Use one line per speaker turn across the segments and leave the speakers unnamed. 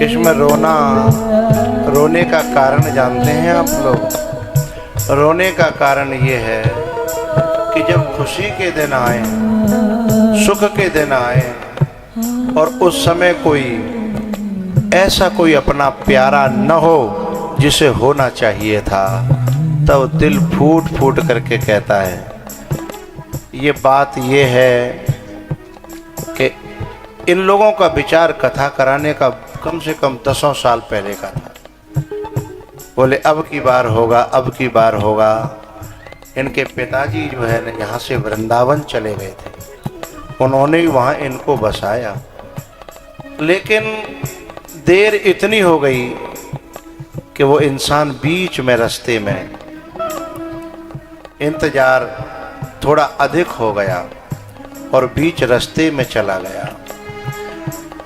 इसमें रोने का कारण जानते हैं आप लोग? रोने का कारण ये है कि जब खुशी के दिन आए, सुख के दिन आए और उस समय कोई अपना प्यारा न हो जिसे होना चाहिए था, तब दिल फूट फूट करके कहता है। ये बात ये है कि इन लोगों का विचार कथा कराने का कम से कम 10 साल पहले का था। बोले अब की बार होगा, अब की बार होगा। इनके पिताजी जो है ना यहाँ से वृंदावन चले गए थे, उन्होंने ही वहाँ इनको बसाया। लेकिन देर इतनी हो गई कि वो इंसान बीच में रास्ते में इंतजार थोड़ा अधिक हो गया और बीच रास्ते में चला गया।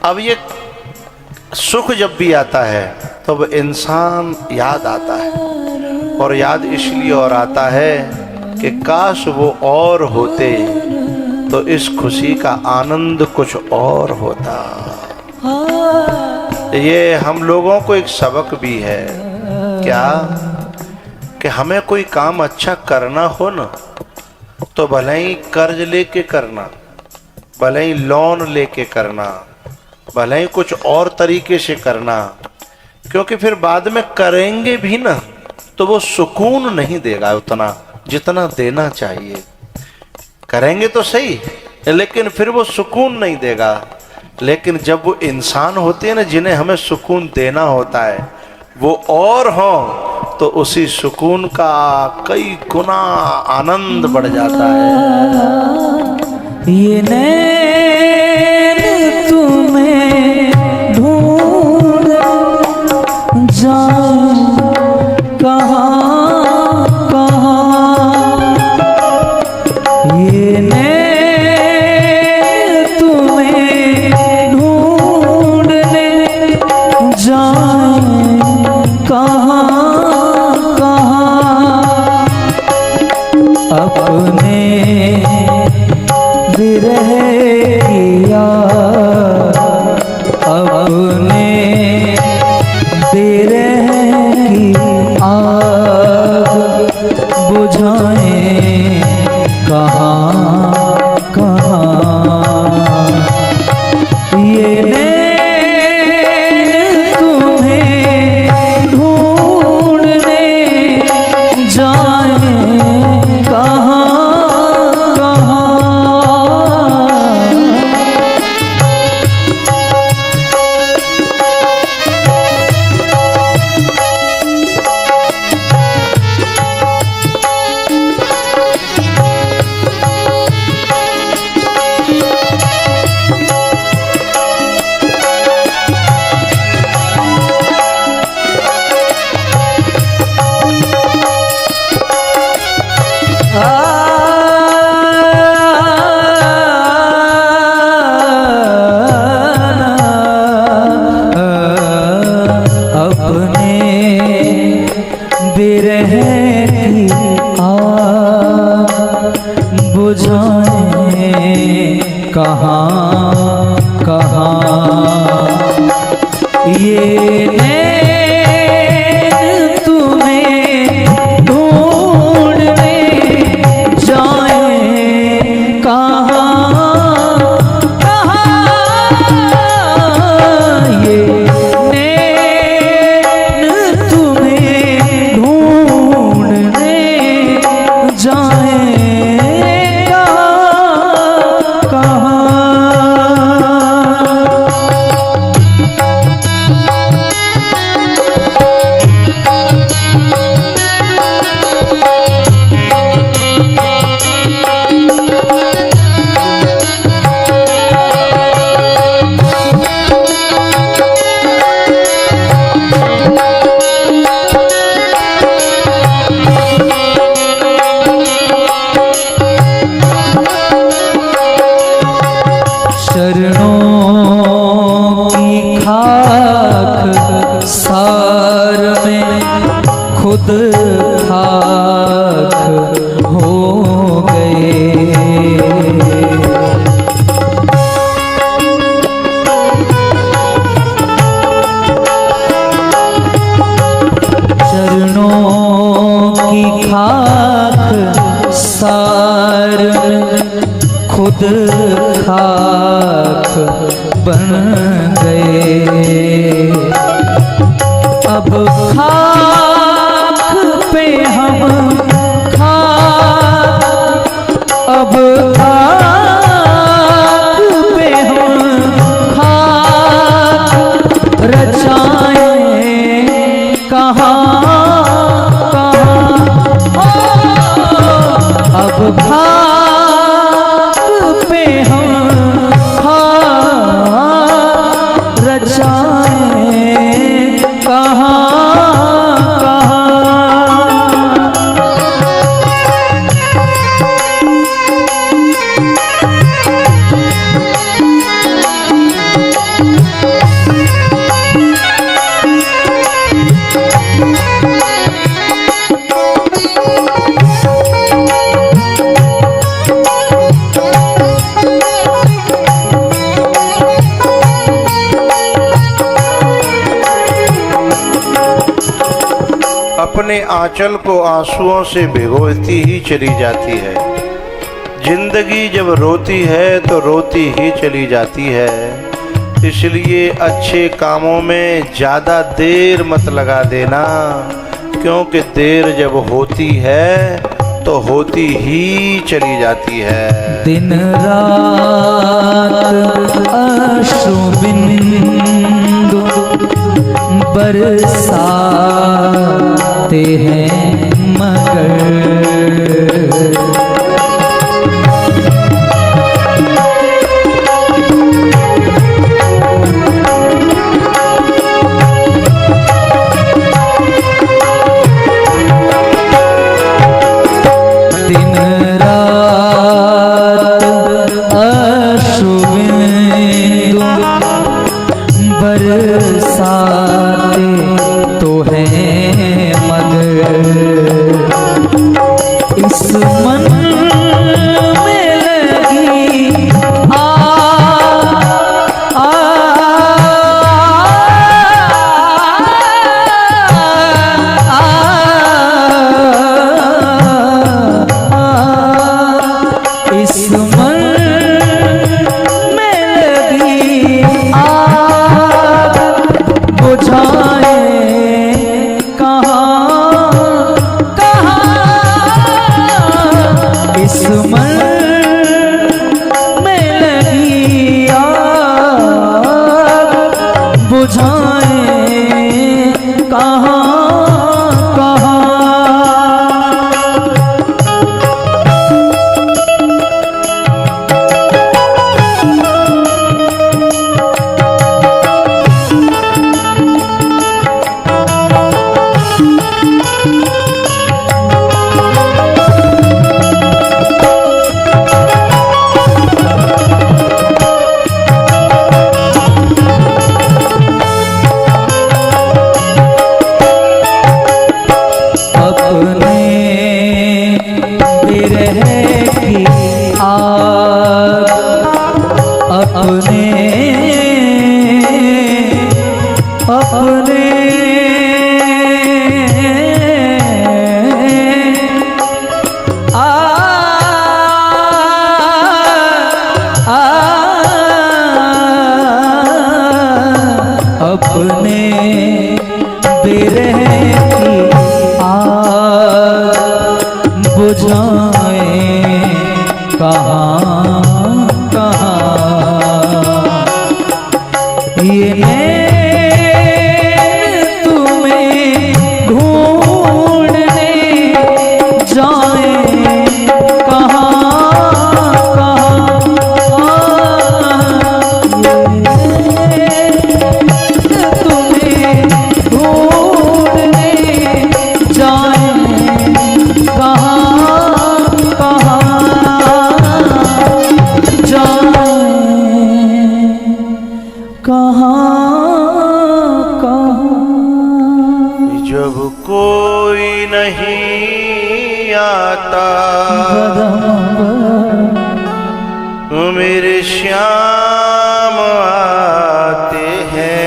अब ये सुख जब भी आता है तो वो इंसान याद आता है, और याद इसलिए और आता है कि काश वो और होते तो इस खुशी का आनंद कुछ और होता। ये हम लोगों को एक सबक भी है क्या कि हमें कोई काम अच्छा करना हो ना, तो भले ही कर्ज लेके करना, भले ही लोन लेके करना, भले ही कुछ और तरीके से करना, क्योंकि फिर बाद में करेंगे भी ना तो वो सुकून नहीं देगा उतना जितना देना चाहिए। करेंगे तो सही, लेकिन फिर वो सुकून नहीं देगा। लेकिन जब वो इंसान होते हैं ना जिन्हें हमें सुकून देना होता है, वो और हो तो उसी सुकून का कई गुना आनंद बढ़ जाता है।
ये नैन तुम्हें ढूंढ जाऊं कहाँ कहाँ, ये नैन तुम्हें ढूंढने जाऊं कहाँ कहाँ, अपने विरह किया, अपने विरह की आग बुझाएं कहाँ कहाँ, ये नैन तुम्हें ढूंढने जाएं कहाँ कहाँ। अपने विरह की आग बुझाएं कहाँ कहाँ, ये नैन तुम्हें ढूंढने जाएं कहाँ कहाँ, ये नैन तुम्हें ढूंढने जाएं कहाँ कहाँ। चरणों की खाक सार में खुद खाक हो गए, खाक सार में खुद खाक बन गए। अब खाक पे हम खाक, अब खाक पे हम खाक रचाएं कहाँ कहाँ। अब खाक पे हम खाक रचाएं कहाँ कहाँ।
अपने आंचल को आंसुओं से भिगोती ही चली जाती है। जिंदगी जब रोती है तो रोती ही चली जाती है। इसलिए अच्छे कामों में ज़्यादा देर मत लगा देना, क्योंकि देर जब होती है तो होती ही चली जाती है।
दिन रात अश्रुबिंदु बरसाते हैं मगर दिन रात अश्रुबिंदु बरसाते तो है मगर इस मन में लगी आग इस मन में लगी आग बुझाए कहाँ कहाँ। इस मन में लगी आग बुझाए कहाँ कहाँ। अपने विरह की आग अपने अपने अपने विरह की आग बुझाए कहाँ कहाँ। ये नैन तुम्हें ढूंढने जाए कहाँ कहाँ। तुम्हें ढूंढने जाए कहाँ कहाँ जाए कहाँ कहाँ।
जब कोई नहीं आता मेरे श्याम आते हैं।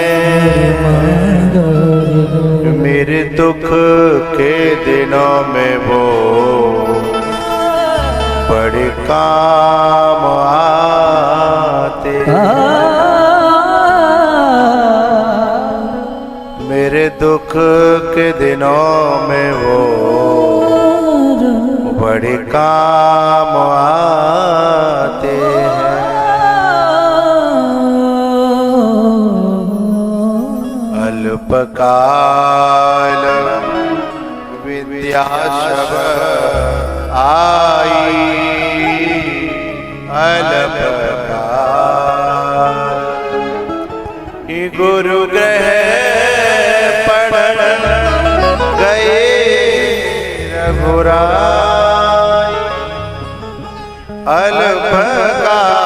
मेरे दुख के दिनों में वो काम आते, मेरे दुख के दिनों में वो बड़े काम आते हैं। अल्पकाल विद्या शब आई, अल्पकाल गुरु ग्रह पढ़ गए रघुराई। अल्पकाल